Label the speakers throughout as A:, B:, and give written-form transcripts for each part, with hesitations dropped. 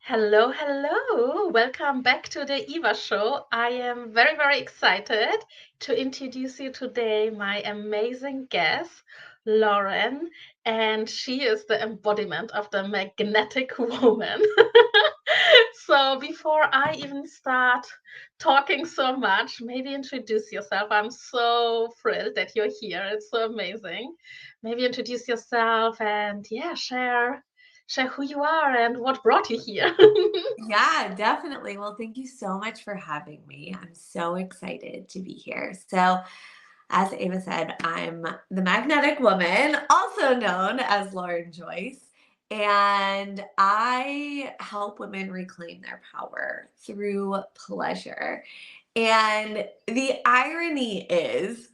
A: Hello, hello. Welcome back to the Eva Show. I am very, very excited to introduce you today my amazing guest, Lauren, and she is the embodiment of the magnetic woman. So before I even start talking so much, maybe introduce yourself. I'm so thrilled that you're here. It's so amazing. Maybe introduce yourself and yeah, share who you are and what brought you here.
B: Yeah, definitely. Well, thank you so much for having me. I'm so excited to be here. So, as Ava said, I'm the magnetic woman, also known as Lauren Joyce, and I help women reclaim their power through pleasure. And the irony is,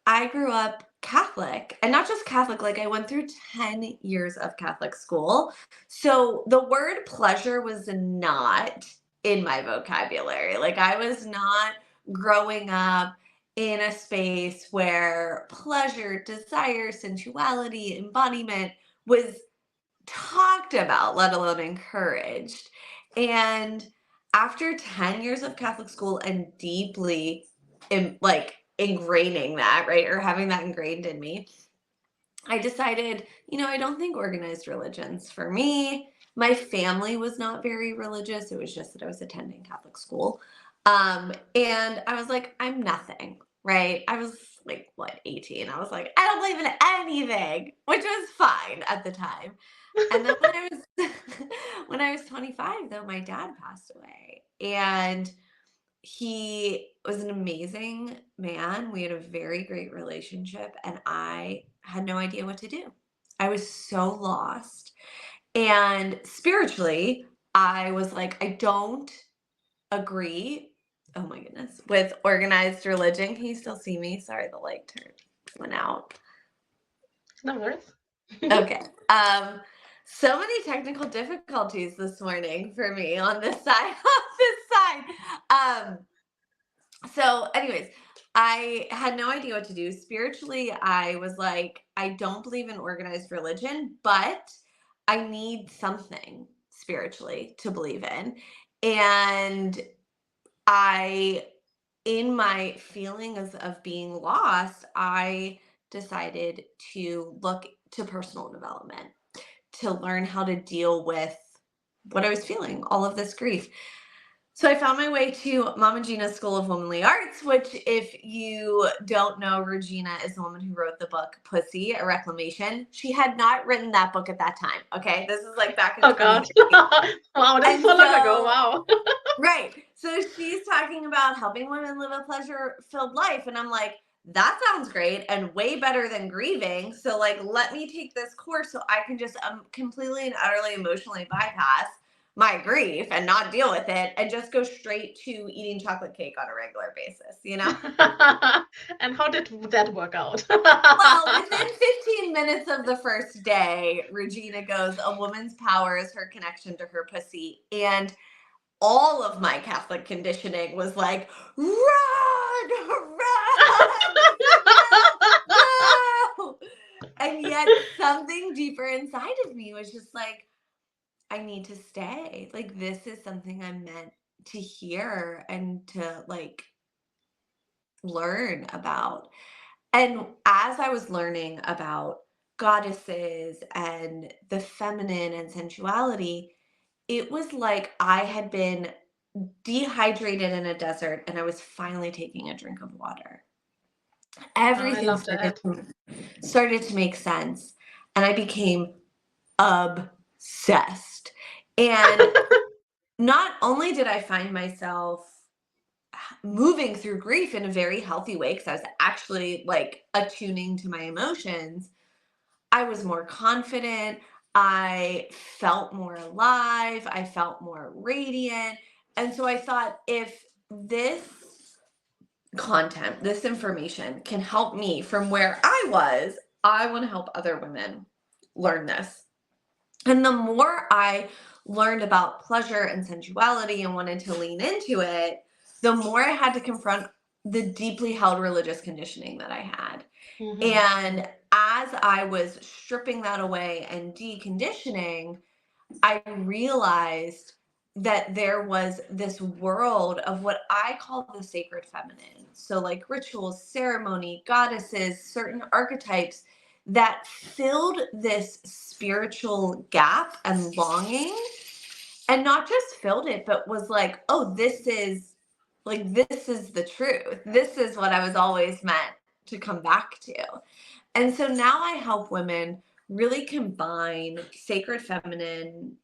B: I grew up Catholic, and not just Catholic, like I went through 10 years of Catholic school. So the word pleasure was not in my vocabulary. Like I was not growing up in a space where pleasure, desire, sensuality, embodiment was talked about, let alone encouraged. And after 10 years of Catholic school and deeply like ingraining that, right, or having that ingrained in me, I decided, I don't think organized religion's for me. My family was not very religious. It was just that I was attending Catholic school. And I was like, I'm nothing, right? I was like, what, 18? I was like, I don't believe in anything, which was fine at the time. And then when I was 25, though, my dad passed away. And he was an amazing man. We had a very great relationship, and I had no idea what to do. I was so lost. And spiritually, I was like, I don't agree. Oh my goodness, with organized religion. Can you still see me? Sorry, the light went out.
A: No worries.
B: Okay. So many technical difficulties this morning for me on this side. On this side. So, anyways, I had no idea what to do. Spiritually, I was like, I don't believe in organized religion, but I need something spiritually to believe in. And I, in my feelings of being lost, I decided to look to personal development to learn how to deal with what I was feeling, all of this grief. So I found my way to Mama Gina's School of Womanly Arts, which, if you don't know, Regina is the woman who wrote the book Pussy, A Reclamation. She had not written that book at that time. Okay. This is like back in
A: Oh God.
B: 2013.
A: Wow, this is
B: And
A: so long ago.
B: so,
A: Wow.
B: right. So she's talking about helping women live a pleasure filled life. And I'm like, that sounds great and way better than grieving. So, like, let me take this course so I can just completely and utterly emotionally bypass my grief and not deal with it and just go straight to eating chocolate cake on a regular basis?
A: And how did that work out?
B: Well, within 15 minutes of the first day, Regina goes, a woman's power is her connection to her pussy. And all of my Catholic conditioning was like, run, run, no. And yet something deeper inside of me was just like, I need to stay. Like, this is something I'm meant to hear and to like learn about. And as I was learning about goddesses and the feminine and sensuality, it was like I had been dehydrated in a desert and I was finally taking a drink of water.
A: Oh, I
B: Everything
A: love that.
B: started to make sense, and I became obsessed. And not only did I find myself moving through grief in a very healthy way because I was actually like attuning to my emotions, I was more confident. I felt more alive. I felt more radiant. And so I thought, if this content, this information can help me from where I was, I want to help other women learn this. And the more I learned about pleasure and sensuality and wanted to lean into it, the more I had to confront the deeply held religious conditioning that I had.
A: Mhm.
B: And as I was stripping that away and deconditioning, I realized that there was this world of what I call the sacred feminine. So, like rituals, ceremony, goddesses, certain archetypes that filled this spiritual gap and longing, and not just filled it, but was like, oh, this is the truth. This is what I was always meant to come back to. And so now I help women really combine sacred feminine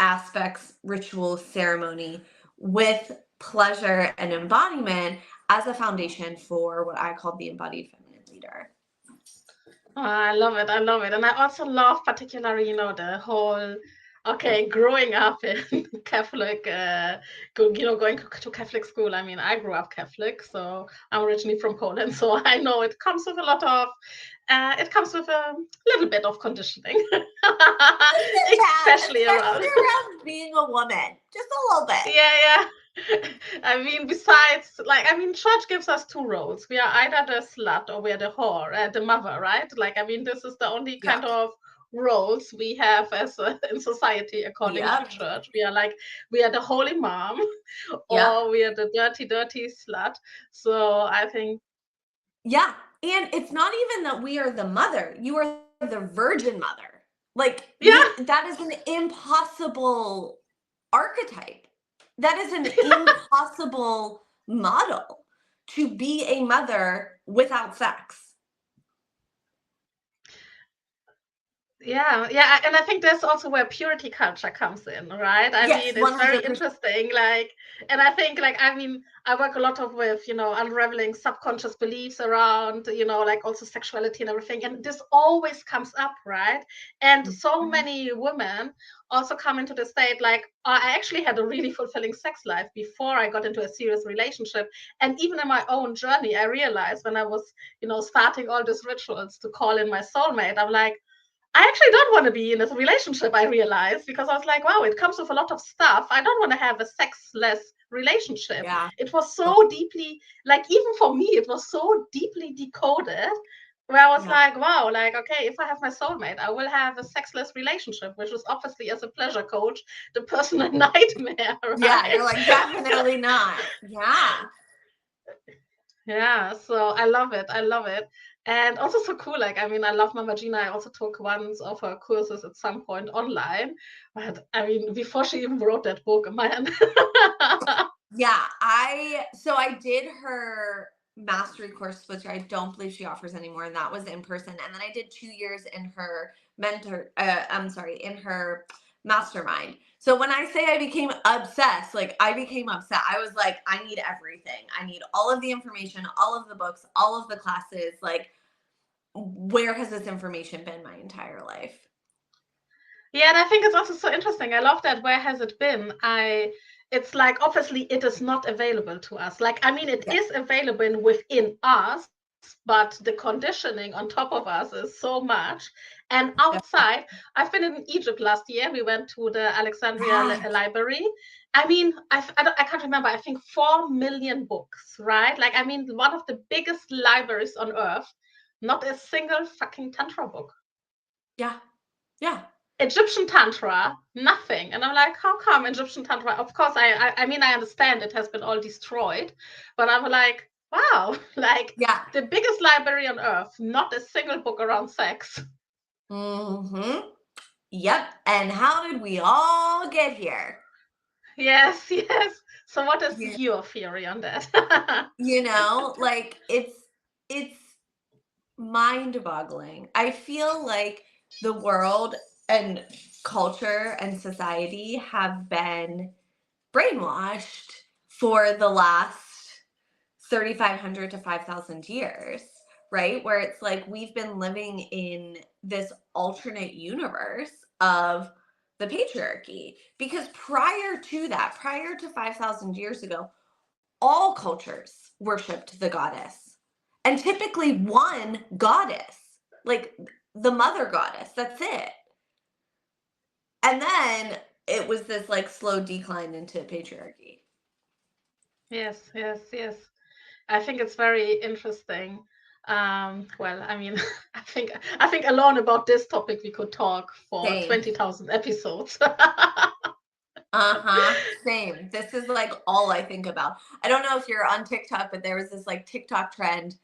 B: aspects, ritual, ceremony with pleasure and embodiment as a foundation for what I call the embodied feminine leader.
A: Oh, I love it. I love it. And I also love particularly, the whole, okay, growing up in Catholic, going to Catholic school. I mean, I grew up Catholic, so I'm originally from Poland, so I know it comes with a lot of, it comes with a little bit of conditioning, especially around.
B: Especially around being a woman, just a little bit.
A: Yeah. I mean, besides, church gives us two roles. We are either the slut or we are the whore, the mother, right? This is the only kind of roles we have as in society according to church. We are the holy mom, or we are the dirty slut. So I think.
B: Yeah. And it's not even that we are the mother. You are the virgin mother. That is an impossible archetype. That is an impossible model, to be a mother without sex.
A: Yeah, and I think that's also where purity culture comes in, right? I mean, it's
B: 100%.
A: very interesting. And I think, I work a lot with, unraveling subconscious beliefs around, also sexuality and everything. And this always comes up, right? And so many women also come into the state I actually had a really fulfilling sex life before I got into a serious relationship. And even in my own journey, I realized when I was, starting all these rituals to call in my soulmate, I'm like, I actually don't want to be in a relationship, I realized, because I was like, wow, it comes with a lot of stuff. I don't want to have a sexless relationship.
B: Yeah.
A: It was so deeply, even for me, it was so deeply decoded, where I was like, wow, okay, if I have my soulmate, I will have a sexless relationship, which is obviously, as a pleasure coach, the personal nightmare, right?
B: Yeah, you're like, definitely not.
A: Yeah, so I love it. And also so cool. I love Mama Gina. I also took one of her courses at some point online. But I mean, before she even wrote that book, man.
B: Yeah, I did her mastery course, which I don't believe she offers anymore, and that was in person. And then I did 2 years in her in her mastermind. So when I say I became obsessed, I became upset. I was like, I need everything. I need all of the information, all of the books, all of the classes. Where has this information been my entire life?
A: Yeah, and I think it's also so interesting. I love that. Where has it been? It's obviously it is not available to us. It is available within us, but the conditioning on top of us is so much. And outside, I've been in Egypt last year. We went to the Alexandria Library. I can't remember. I think 4 million books, right? One of the biggest libraries on earth. Not a single fucking Tantra book.
B: Yeah.
A: Egyptian Tantra, nothing. And I'm like, how come Egyptian Tantra? Of course, I understand it has been all destroyed, but I'm like, wow, the biggest library on earth, not a single book around sex.
B: Yep. And how did we all get here?
A: Yes. So what is your theory on that?
B: It's mind-boggling. I feel like the world and culture and society have been brainwashed for the last 3,500 to 5,000 years, right? Where it's we've been living in this alternate universe of the patriarchy. Because prior to 5,000 years ago, all cultures worshipped the goddess. And typically one goddess, the mother goddess, that's it. And then it was this slow decline into patriarchy.
A: Yes. I think it's very interesting. Well, I think alone about this topic we could talk for 20,000 episodes.
B: Same. This is like all I think about. I don't know if you're on TikTok, but there was this like TikTok trend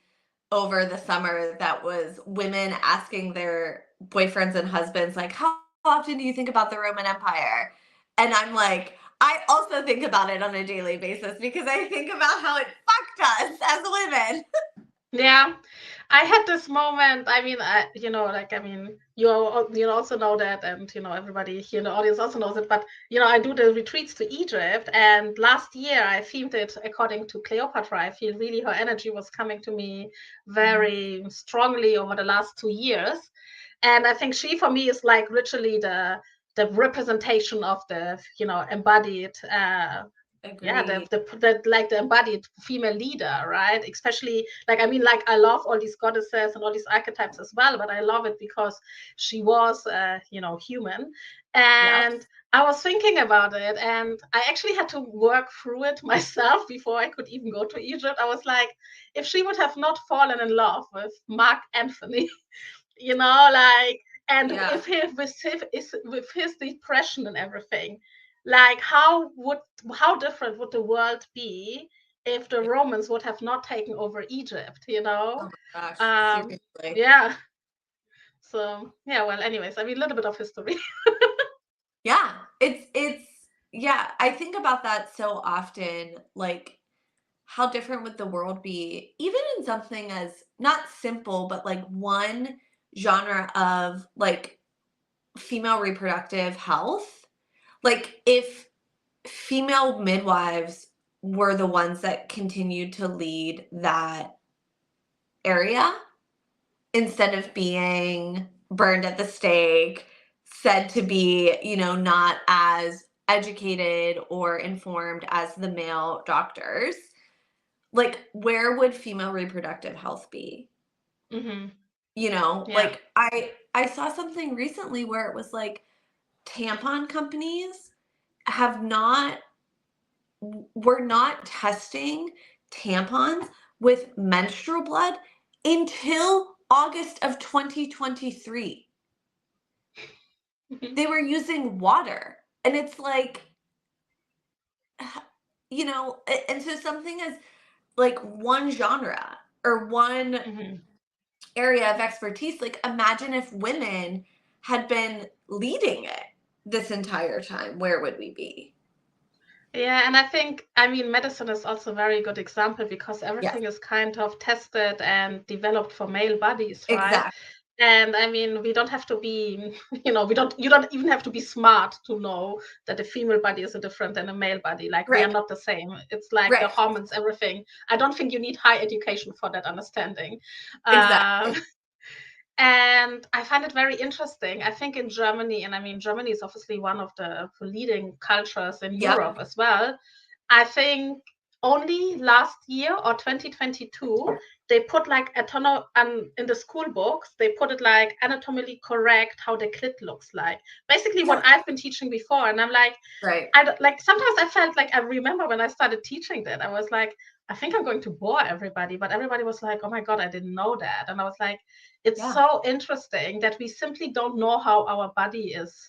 B: over the summer that was women asking their boyfriends and husbands, like, how often do you think about the Roman Empire? And I'm like, I also think about it on a daily basis because I think about how it fucked us as women.
A: Yeah, I had this moment. I mean, like, I mean, you also know that, and everybody here in the audience also knows it. But I do the retreats to Egypt, and last year I themed it according to Cleopatra. I feel really her energy was coming to me very strongly over the last 2 years, and I think she, for me, is like literally the representation of the embodied yeah,
B: Agreed.
A: the like the embodied female leader, right? Especially, like, I mean, like, I love all these goddesses and all these archetypes as well, but I love it because she was human.
B: Yep.
A: And I was thinking about it, and I actually had to work through it myself before I could even go to Egypt. I was like, if she would have not fallen in love with Mark Anthony, like, and
B: Yeah.
A: if he with his depression and everything, like, how different would the world be if the Romans would have not taken over Egypt,
B: Oh my gosh.
A: um
B: Seriously.
A: yeah. So yeah, well, anyways, I mean, a little bit of history.
B: Yeah. It's yeah, I think about that so often, like how different would the world be even in something as not simple, but like one genre of like female reproductive health? Like if female midwives were the ones that continued to lead that area instead of being burned at the stake, said to be, not as educated or informed as the male doctors, like where would female reproductive health be?
A: Hmm. Yeah.
B: Like I saw something recently where it was like tampon companies have not were not testing tampons with menstrual blood until August of 2023.
A: Hmm.
B: They were using water. And it's like, and so something as like one genre or one
A: Hmm.
B: area of expertise, like imagine if women had been leading it this entire time, where would we be?
A: Yeah, and I think, I mean, medicine is also a very good example because
B: Yes,
A: everything is kind of tested and developed for male bodies, right?
B: exactly.
A: And I mean, we don't have to be, you don't even have to be smart to know that a female body is different than a male body. Like, we are
B: Right,
A: not the same. It's like the
B: right,
A: hormones, everything. I don't think you need high education for that understanding. Um,
B: exactly.
A: and I find it very interesting. I think in Germany, and I mean, Germany is obviously one of the leading cultures in Europe
B: Yep.
A: as well. I think only last year or 2022, they put like a ton of, in the school books, they put it like anatomically correct how the clit looks like. Basically, what
B: Yep.
A: I've been teaching before. And I'm like,
B: Right.
A: like, sometimes I felt like, I remember when I started teaching that, I was like, I think I'm going to bore everybody, but everybody was like, oh my God, I didn't know that. And I was like, it's
B: Yeah.
A: so interesting that we simply don't know how our body is,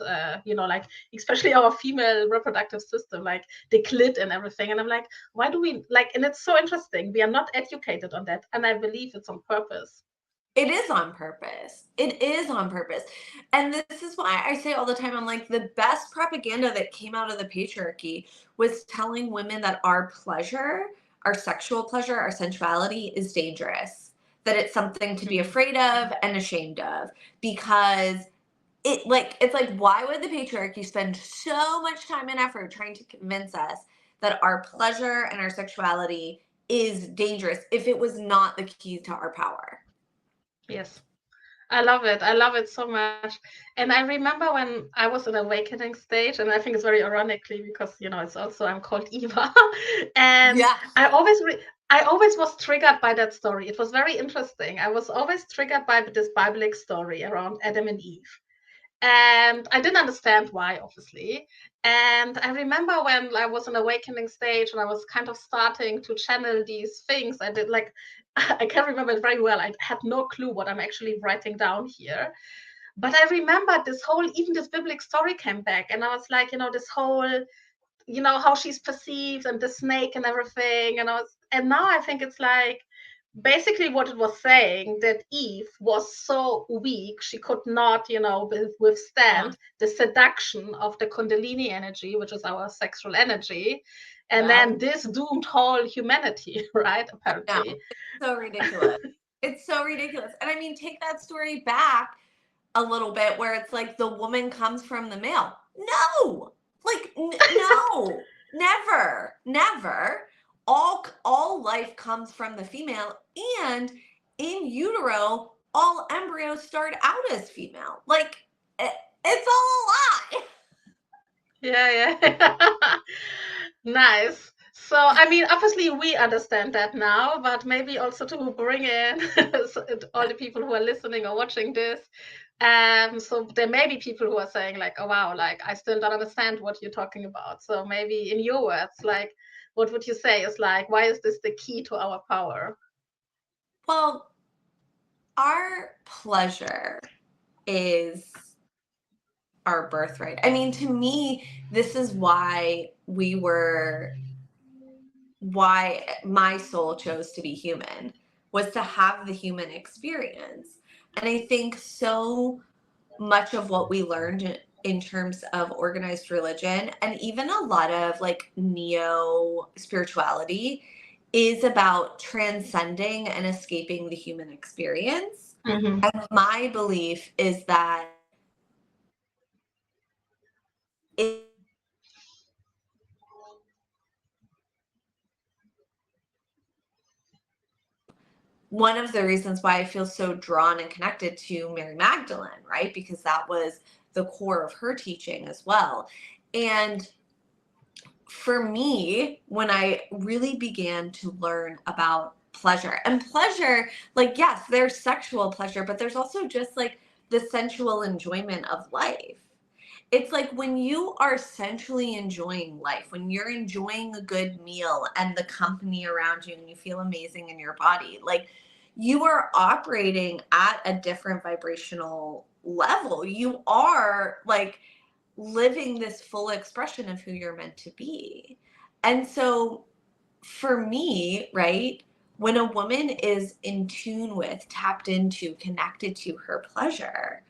A: like, especially our female reproductive system, like the clit and everything. And I'm like, why do we like, and it's so interesting. We are not educated on that. And I believe it's on purpose.
B: It is on purpose. It is on purpose. And this is why I say all the time, I'm like, the best propaganda that came out of the patriarchy was telling women that our pleasure, our sexual pleasure, our sensuality is dangerous, that it's something to be
A: Mhm.
B: afraid of and ashamed of because it's like why would the patriarchy spend so much time and effort trying to convince us that our pleasure and our sexuality is dangerous if it was not the key to our power?
A: Yes. I love it. I love it so much. And I remember when I was in awakening stage, and I think it's very ironically because it's also, I'm called Eva, and
B: Yeah.
A: I always was triggered by that story. It was very interesting. I was always triggered by this biblical story around Adam and Eve. And I didn't understand why, obviously. And I remember when I was in awakening stage and I was kind of starting to channel these things, I did like, I can remember it very well. I had no clue what I'm actually writing down here. But I remember even this biblical story came back, and I was like, this whole, how she's perceived and the snake and everything. And now I think it's like basically what it was saying, that Eve was so weak, she could not, withstand the seduction of the Kundalini energy, which is our sexual energy. And
B: Yeah.
A: then this doomed whole humanity, right?
B: No,
A: Apparently.
B: it's so ridiculous. It's so ridiculous. And I mean, take that story back a little bit where it's like the woman comes from the male. No, like no, never, never. All life comes from the female, and in utero, all embryos start out as female. Like it's all a lie.
A: Yeah. Nice. So, I mean, obviously we understand that now, but maybe also to bring in all the people who are listening or watching this. So there may be people who are saying like, oh wow, like I still don't understand what you're talking about. So maybe in your words, like, what would you say is like, why is this the key to our power?
B: Well, our pleasure is our birthright. I mean, to me, this is why why my soul chose to be human, was to have the human experience. And I think so much of what we learned in terms of organized religion and even a lot of like neo spirituality is about transcending and escaping the human experience.
A: Mm-hmm.
B: And my belief is that it one of the reasons why I feel so drawn and connected to Mary Magdalene, right? Because that was the core of her teaching as well. And for me, when I really began to learn about pleasure, and pleasure, like, yes, there's sexual pleasure, but there's also just like the sensual enjoyment of life. It's like when you are sensually enjoying life, when you're enjoying a good meal and the company around you and you feel amazing in your body, like you are operating at a different vibrational level. You are like living this full expression of who you're meant to be. And so for me, right, when a woman is in tune with, tapped into, connected to her pleasure,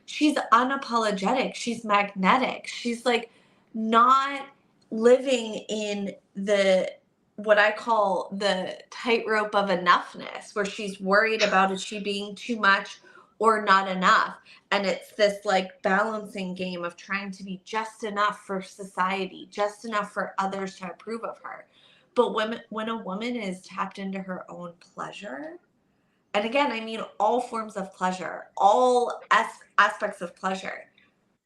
B: she's unapologetic, she's magnetic, she's like not living in the what I call the tightrope of enoughness, where she's worried about is she being too much or not enough. And it's this like balancing game of trying to be just enough for society, just enough for others to approve of her. But when a woman is tapped into her own pleasure, and again, I mean all forms of pleasure, all aspects of pleasure,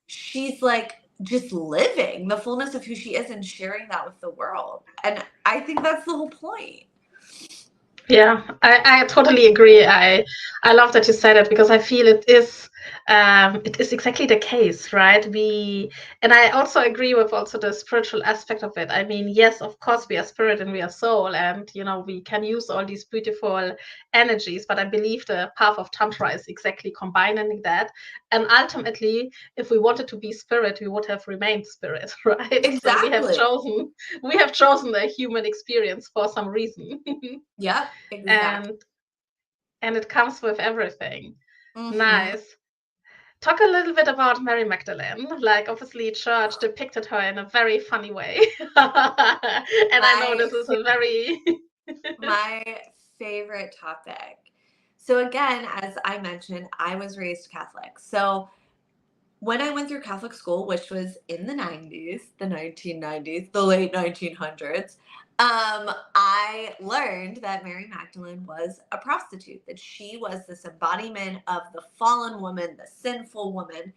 B: she's like just living the fullness of who she is and sharing that with the world. And I think that's the whole point.
A: Yeah, I totally agree. I love that you said it, because I feel it is exactly the case, right? And I also agree with also the spiritual aspect of it. I mean, yes, of course we are spirit and we are soul, and we can use all these beautiful energies, but I believe the path of Tantra is exactly combining that. And ultimately, if we wanted to be spirit, we would have remained spirit, right? So
B: Exactly.
A: we have chosen the human experience for some reason.
B: Yep, exactly.
A: and and it comes with everything.
B: Mm-hmm.
A: Nice. Talk a little bit about Mary Magdalene. Like, obviously, church depicted her in a very funny way, and I know
B: My
A: this is a very
B: my favorite topic. So again, as I mentioned, I was raised Catholic. So when I went through Catholic school, which was in the 90s, the 1990s, the late 1900s, I learned that Mary Magdalene was a prostitute, that she was this embodiment of the fallen woman, the sinful woman.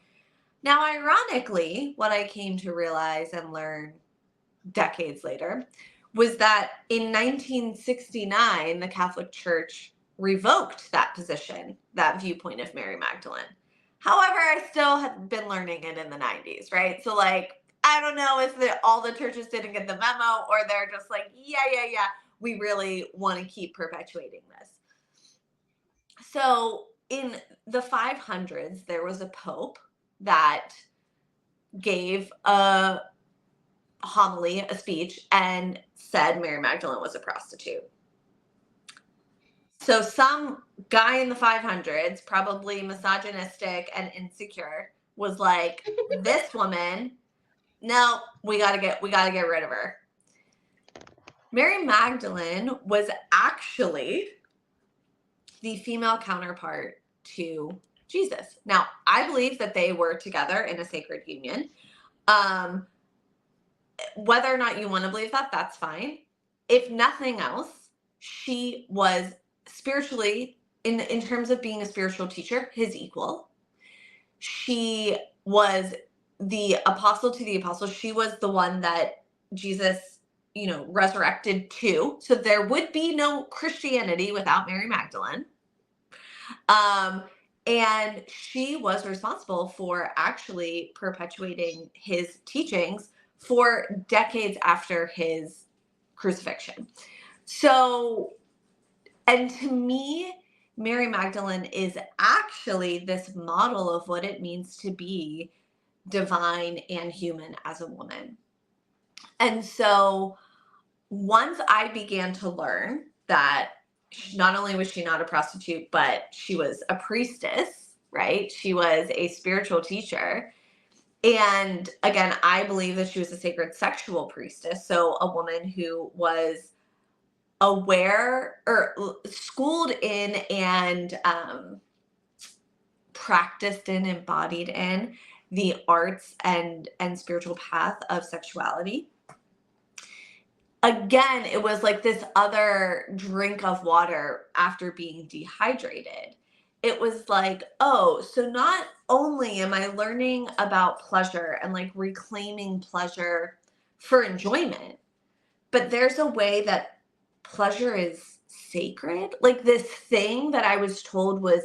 B: Now, ironically, what I came to realize and learn decades later was that in 1969, the Catholic Church revoked that position, that viewpoint of Mary Magdalene. However, I still had been learning it in the 90s, right? So, like, I don't know if all the churches didn't get the memo or they're just like, yeah, we really want to keep perpetuating this. So, in the 500s, there was a pope that gave a homily, a speech, and said Mary Magdalene was a prostitute. So some guy in the 500s, probably misogynistic and insecure, was like, this woman, no, we gotta get rid of her. Mary Magdalene was actually the female counterpart to Jesus. Now, I believe that they were together in a sacred union. Whether or not you want to believe that, that's fine. If nothing else, she was spiritually, in terms of being a spiritual teacher, his equal. She was the apostle to the apostles. She was the one that Jesus, resurrected to. So there would be no Christianity without Mary Magdalene. And she was responsible for actually perpetuating his teachings for decades after his crucifixion. So, and to me, Mary Magdalene is actually this model of what it means to be divine and human as a woman. And so once I began to learn that not only was she not a prostitute, but she was a priestess, right? She was a spiritual teacher. And again, I believe that she was a sacred sexual priestess. So a woman who was aware or schooled in and practiced in, embodied in the arts and spiritual path of sexuality. Again, it was like this other drink of water after being dehydrated. It was like, oh, so not only am I learning about pleasure and like reclaiming pleasure for enjoyment, but there's a way that pleasure is sacred. Like this thing that I was told was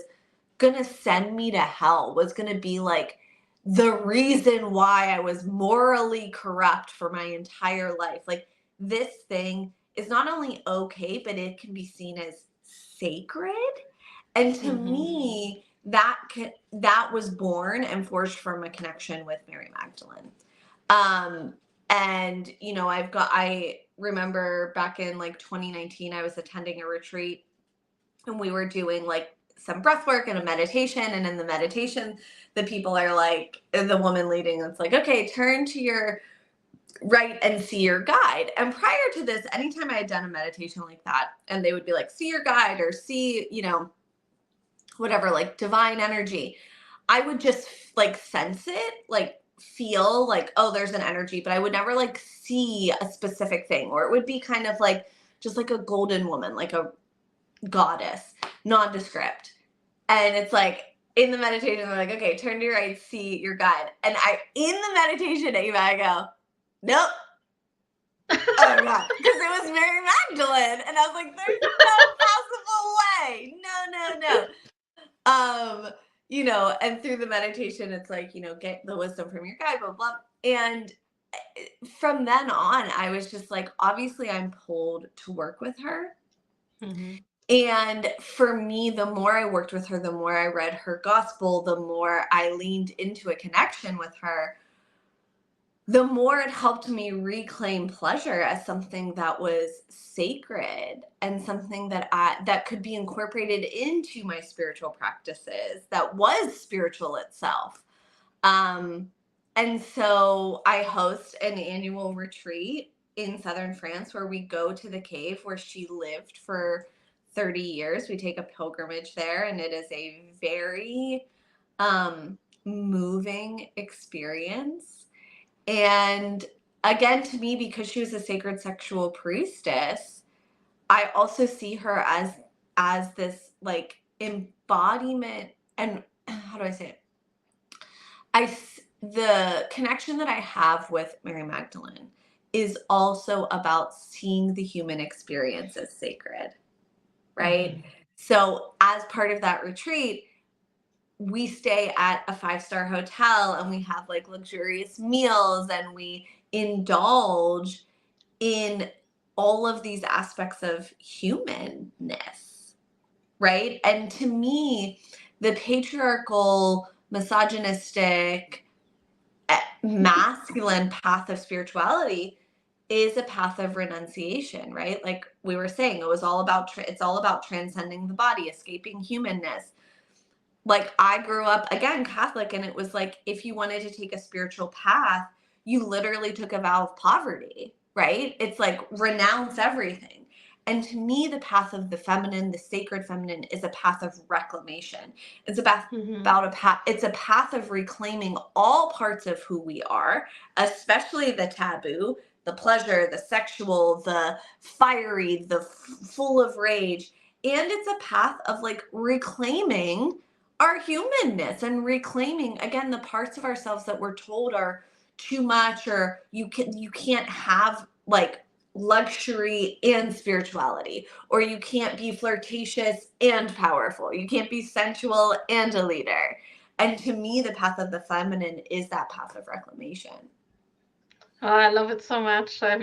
B: going to send me to hell was going to be like the reason why I was morally corrupt for my entire life. Like this thing is not only okay, but it can be seen as sacred. And to me, that was born and forged from a connection with Mary Magdalene. And I remember back in like 2019, I was attending a retreat and we were doing like some breath work and a meditation. And in the meditation, the people are like, the woman leading, it's like, okay, turn to your right and see your guide. And prior to this, anytime I had done a meditation like that, and they would be like, see your guide or see, whatever, like divine energy, I would just like sense it, like feel like, oh, there's an energy, but I would never like see a specific thing, or it would be kind of like just like a golden woman, like a goddess, nondescript. And it's like in the meditation, they're like, okay, turn to your right, see your guide. And in the meditation, Ava, I go, nope. Oh my God. Because it was Mary Magdalene. And I was like, there's no possible way. No. And through the meditation, it's like, get the wisdom from your guide, blah, blah. And from then on, I was just like, obviously I'm pulled to work with her. Mm-hmm. And for me, the more I worked with her, the more I read her gospel, the more I leaned into a connection with her, the more it helped me reclaim pleasure as something that was sacred and something that could be incorporated into my spiritual practices, that was spiritual itself. And so I host an annual retreat in southern France where we go to the cave where she lived for 30 years. We take a pilgrimage there, and it is a very moving experience. And again, to me, because she was a sacred sexual priestess, I also see her as this like embodiment. And how do I say it? The connection that I have with Mary Magdalene is also about seeing the human experience as sacred, right? Mm-hmm. So as part of that retreat, we stay at a 5-star hotel and we have like luxurious meals and we indulge in all of these aspects of humanness, right? And to me, the patriarchal, misogynistic, masculine path of spirituality is a path of renunciation, right? Like we were saying, it was all about it's all about transcending the body, escaping humanness. Like I grew up again Catholic, and it was like if you wanted to take a spiritual path, you literally took a vow of poverty, right? It's like renounce everything. And to me, the path of the feminine, the sacred feminine, is a path of reclamation. It's about a path. It's a path of reclaiming all parts of who we are, especially the taboo, the pleasure, the sexual, the fiery, the full of rage. And it's a path of like reclaiming our humanness and reclaiming again the parts of ourselves that we're told are too much, or you can't have like luxury and spirituality, or you can't be flirtatious and powerful, you can't be sensual and a leader. And to me, the path of the feminine is that path of reclamation.
A: Oh, I love it so much. I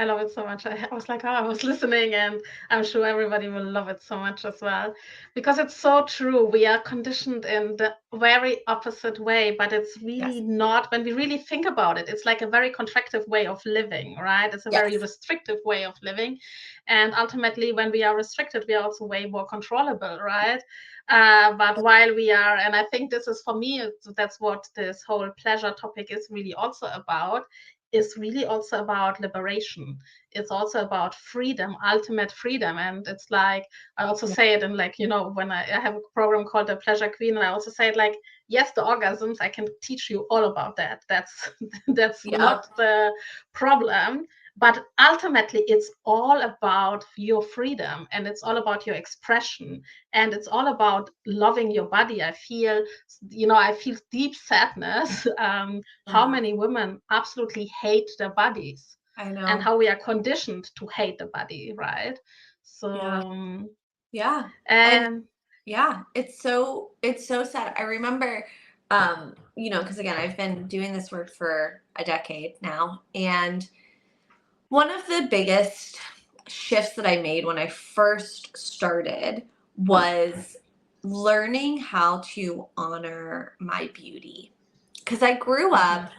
A: love it so much. I was like, oh, I was listening, and I'm sure everybody will love it so much as well, because it's so true. We are conditioned in the very opposite way, but it's really
B: Yes.
A: not. When we really think about it, it's like a very contractive way of living, right? It's a very
B: Yes.
A: restrictive way of living. And ultimately, when we are restricted, we are also way more controllable, right? But while we are, and I think this is for me, that's what this whole pleasure topic is really also about, is really also about liberation. It's also about freedom, ultimate freedom. And it's like, I also say it in like, when I have a program called the Pleasure Queen, and I also say it like, yes, the orgasms, I can teach you all about that. That's
B: Yep.
A: not the problem. But ultimately, it's all about your freedom, and it's all about your expression, and it's all about loving your body. I feel deep sadness. How many women absolutely hate their bodies,
B: I
A: and
B: know.
A: how we are conditioned to hate the body, right? So,
B: Yeah. Yeah. And
A: and
B: yeah, it's so sad. I remember because again, I've been doing this work for a decade now, and one of the biggest shifts that I made when I first started was learning how to honor my beauty. Because I grew up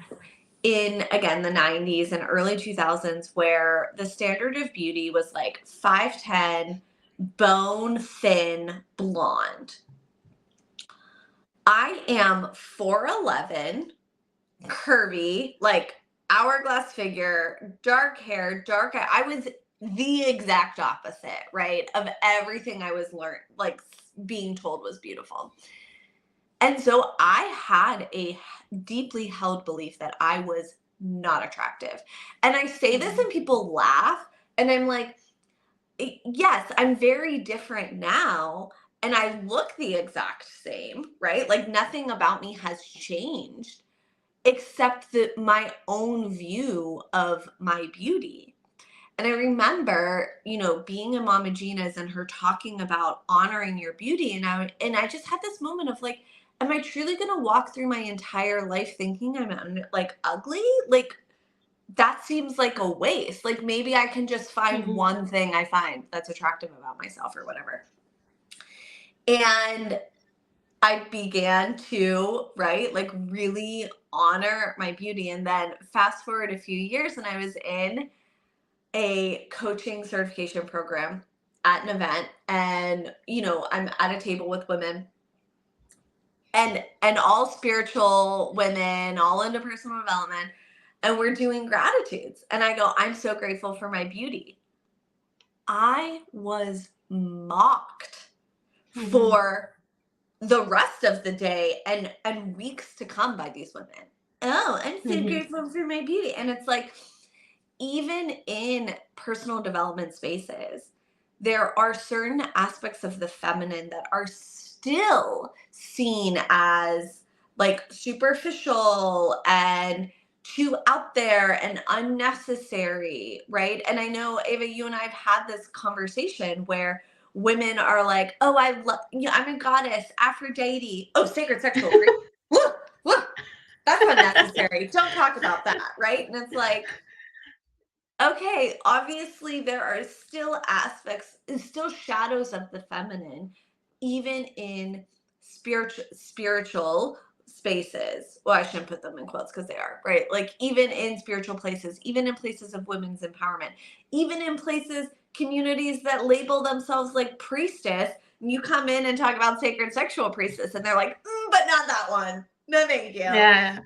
B: in, again, the 90s and early 2000s, where the standard of beauty was like 5'10, bone thin, blonde. I am 4'11, curvy, like hourglass figure, dark hair, dark eye. I was the exact opposite, right? Of everything I was being told was beautiful. And so I had a deeply held belief that I was not attractive. And I say this and people laugh, and I'm like, yes, I'm very different now, and I look the exact same, right? Like nothing about me has changed except that my own view of my beauty. And I remember, being in Mama Gina's and her talking about honoring your beauty. And I just had this moment of like, am I truly going to walk through my entire life thinking I'm like ugly? Like, that seems like a waste. Like, maybe I can just find one thing I find that's attractive about myself or whatever. And I began to, right, like really honor my beauty. And then fast forward a few years, and I was in a coaching certification program at an event, and I'm at a table with women, and all spiritual women, all into personal development, and we're doing gratitudes. And I go, I'm so grateful for my beauty. I was mocked for the rest of the day and weeks to come by these women. Oh, I'm so grateful for my beauty. And it's like, even in personal development spaces, there are certain aspects of the feminine that are still seen as like superficial and too out there and unnecessary, right? And I know, Ava, you and I have had this conversation where women are like, oh, I'm a goddess, Aphrodite. Oh, sacred sexual. Look, that's unnecessary. Don't talk about that, right? And it's like, okay, obviously there are still aspects and still shadows of the feminine, even in spiritual spaces. Well, I shouldn't put them in quotes because they are, right? Like even in spiritual places, even in places of women's empowerment, even in places, communities that label themselves like priestess, you come in and talk about sacred sexual priestess and they're like, but not that one. No, thank you.
A: Yeah.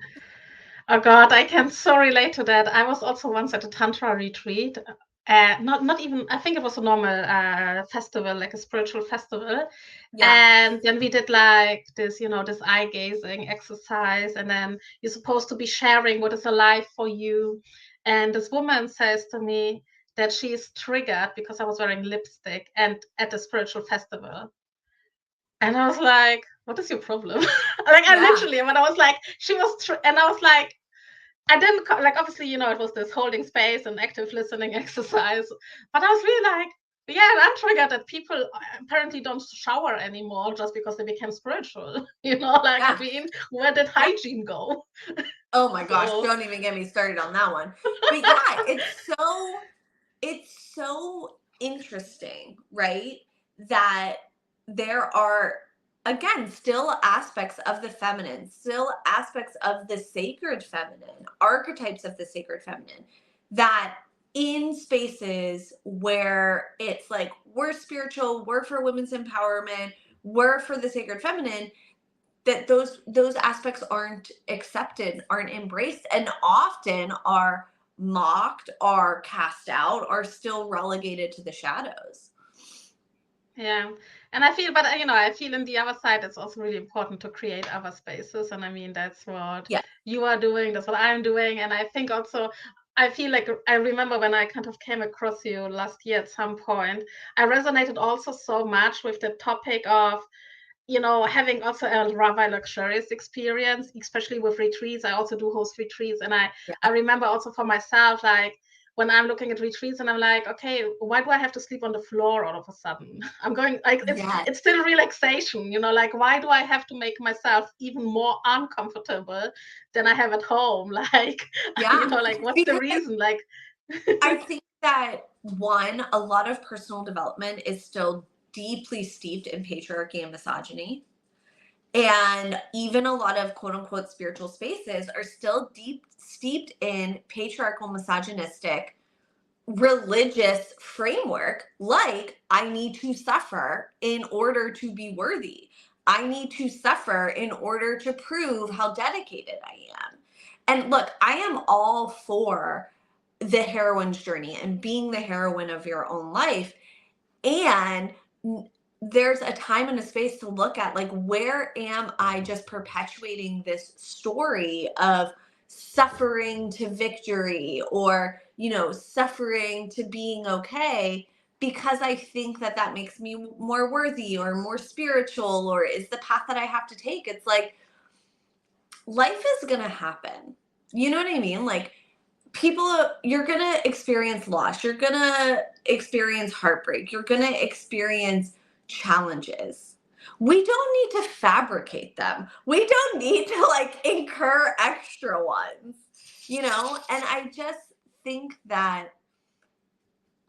A: Oh God, I can so relate to that. I was also once at a Tantra retreat. Not even, I think it was a normal festival, like a spiritual festival.
B: Yeah.
A: And then we did like this, this eye gazing exercise. And then you're supposed to be sharing what is alive for you. And this woman says to me that she's triggered because I was wearing lipstick and at the spiritual festival. And I was like, what is your problem? Like, I
B: Yeah.
A: literally, when I was like, and I was like, I didn't like, obviously, it was this holding space and active listening exercise, but I was really like, yeah, I'm triggered that people apparently don't shower anymore just because they became spiritual. Like, I
B: Yeah.
A: mean, where did hygiene go?
B: Oh my gosh,
A: So,
B: don't even get me started on that one. But yeah, it's so interesting, right? That there are, again, still aspects of the feminine, still aspects of the sacred feminine, archetypes of the sacred feminine, that in spaces where it's like we're spiritual, we're for women's empowerment, we're for the sacred feminine, that those aspects aren't accepted, aren't embraced, and often are mocked, are cast out, are still relegated to the shadows.
A: yeah. And I feel, but I feel in the other side, it's also really important to create other spaces. And I mean, that's what
B: Yeah.
A: you are doing, that's what I'm doing. And I think also, I feel like I remember when I kind of came across you last year at some point, I resonated also so much with the topic of, having also a rather luxurious experience, especially with retreats. I also do host retreats. And I remember also for myself, like, when I'm looking at retreats and I'm like, okay, why do I have to sleep on the floor all of a sudden? I'm going like,
B: Yes.
A: it's still relaxation, like, why do I have to make myself even more uncomfortable than I have at home? Like,
B: Yeah.
A: like, what's the
B: Because
A: reason? Like,
B: I think that one, a lot of personal development is still deeply steeped in patriarchy and misogyny. And even a lot of quote unquote spiritual spaces are still deep steeped in patriarchal, misogynistic, religious framework, like I need to suffer in order to be worthy. I need to suffer in order to prove how dedicated I am. And look, I am all for the heroine's journey and being the heroine of your own life. And there's a time and a space to look at, like, where am I just perpetuating this story of suffering to victory, or suffering to being okay, because I think that that makes me more worthy or more spiritual, or is the path that I have to take. It's like, life is gonna happen, you know what I mean? Like, you're gonna experience loss, you're gonna experience heartbreak, you're gonna experience challenges. We don't need to fabricate them, we don't need to like incur extra ones, and I just think that,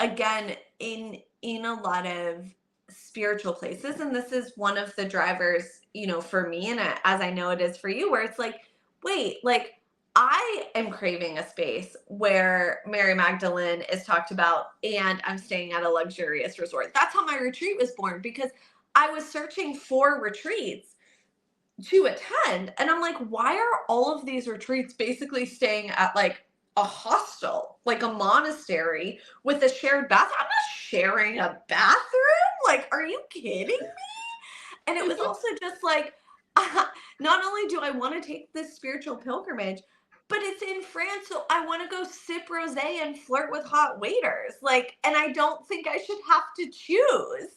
B: again, in a lot of spiritual places, and this is one of the drivers, for me, and as I know it is for you, where it's like, wait, like, I am craving a space where Mary Magdalene is talked about and I'm staying at a luxurious resort. That's how my retreat was born, because I was searching for retreats to attend, and I'm like, why are all of these retreats basically staying at like a hostel, like a monastery with a shared bath? I'm not sharing a bathroom. Like, are you kidding me? And it was also just like, not only do I want to take this spiritual pilgrimage, but it's in France, so I want to go sip rosé and flirt with hot waiters. Like, and I don't think I should have to choose.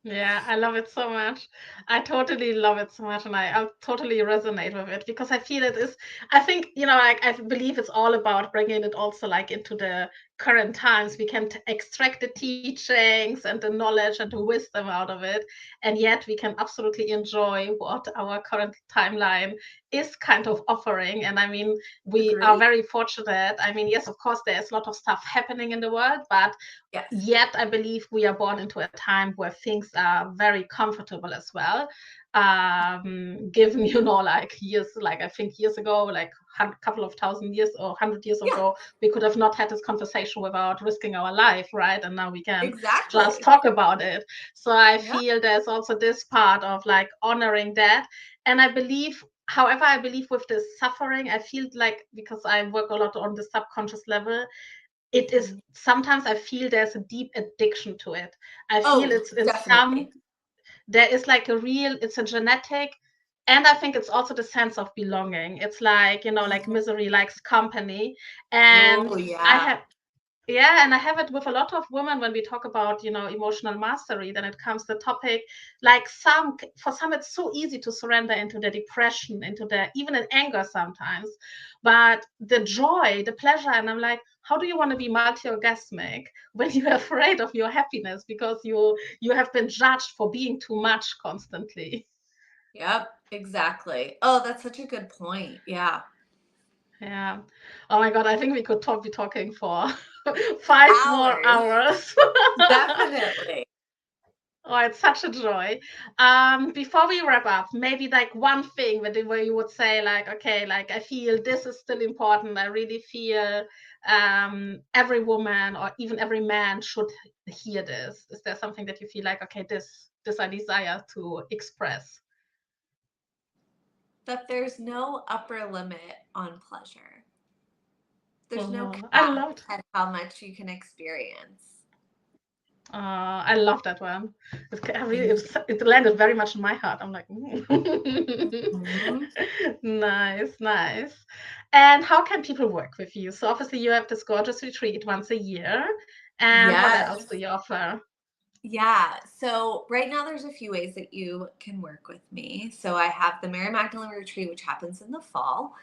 A: Yeah, I love it so much. I totally love it so much, and I totally resonate with it because I feel it is. I think like I believe it's all about bringing it also like into the current times, we can extract the teachings and the knowledge and the wisdom out of it, and yet we can absolutely enjoy what our current timeline is kind of offering. And I mean, we are
B: Agree.
A: very fortunate. I mean, yes, of course, there's a lot of stuff happening in the world, but
B: Yes.
A: yet I believe we are born into a time where things are very comfortable as well. Given, like years, like I think years ago, like a couple of thousand years or 100 years
B: Yeah,
A: ago, we could have not had this conversation without risking our life, right? And now we can just
B: exactly.
A: talk about it. So I
B: Yeah.
A: feel there's also this part of like honoring that. And I believe, however, I believe with the suffering, I feel like, because I work a lot on the subconscious level, it is sometimes I feel there's a deep addiction to it. I feel
B: Oh,
A: it's in
B: definitely.
A: there is like it's a genetic, and I think it's also the sense of belonging. It's like, like misery likes company. And
B: Oh,
A: I
B: yeah.
A: have, yeah, and I have it with a lot of women when we talk about, emotional mastery. Then it comes the topic, like for some, it's so easy to surrender into the depression, into the even in anger sometimes. But the joy, the pleasure, and I'm like, how do you want to be multi-orgasmic when you're afraid of your happiness because you have been judged for being too much constantly?
B: Yep, exactly. Oh, that's such a good point. Yeah.
A: Yeah. Oh my God, I think we could be talking for 5 more
B: Hours.
A: hours.
B: Definitely.
A: Oh, it's such a joy. Before we wrap up, maybe like one thing where you would say like, okay, like I feel this is still important. I really feel every woman or even every man should hear this. Is there something that you feel like, okay, this I desire to express?
B: That there's no upper limit on pleasure. There's no
A: I
B: cap
A: loved.
B: at how much you can experience.
A: I love that one.
B: Thank you.
A: It landed very much in my heart. I'm like,
B: Mhm.
A: nice, nice. And how can people work with you? So obviously you have this gorgeous retreat once a year. And what else do
B: Yes.
A: you offer?
B: Yeah. So right now there's a few ways that you can work with me. So I have the Mary Magdalene retreat, which happens in the fall.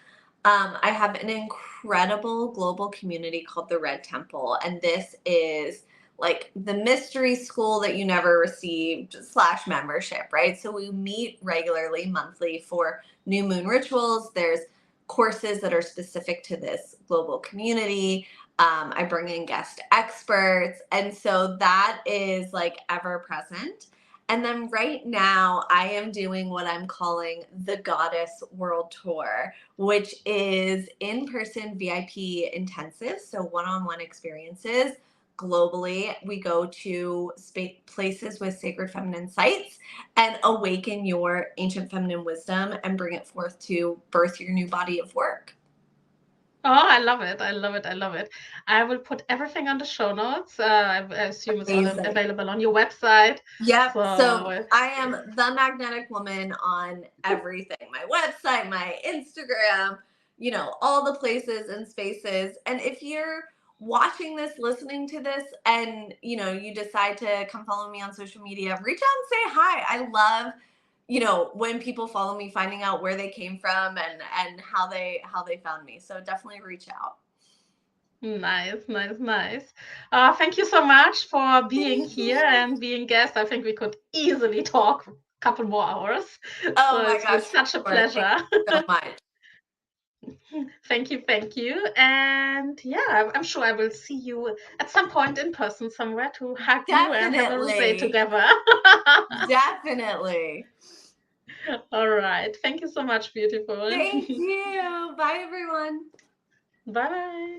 B: I have an incredible global community called the Red Temple, and this is like the mystery school that you never received / membership, right? So we meet regularly, monthly for new moon rituals. There's courses that are specific to this global community. I bring in guest experts, and so that is like ever present. And then right now, I am doing what I'm calling the Goddess World Tour, which is in person VIP intensive. So one on one experiences globally. We go to places with sacred feminine sites and awaken your ancient feminine wisdom and bring it forth to birth your new body of work.
A: Oh, I love it. I love it. I love it. I will put everything on the show notes. I assume it's all
B: Amazing.
A: available on your website.
B: Yep. So
A: So,
B: I am the magnetic woman on everything, my website, my Instagram, all the places and spaces. And if you're watching this, listening to this, and you decide to come follow me on social media, reach out and say hi. I love, when people follow me, finding out where they came from and how they found me. So definitely reach out.
A: nice, nice, nice. Thank you so much for being
B: Thank
A: here
B: you.
A: and being guest. I think we could easily talk a couple more hours.
B: Oh
A: So
B: my
A: it's been
B: gosh, for
A: such a
B: sure. Thank
A: pleasure.
B: you so much.
A: Thank you, thank you. And yeah, I'm sure I will see you at some point in person somewhere to hug you and have a rosé
B: Definitely.
A: together.
B: Definitely.
A: All right. Thank you so much, beautiful.
B: Thank you. Bye, everyone.
A: Bye bye.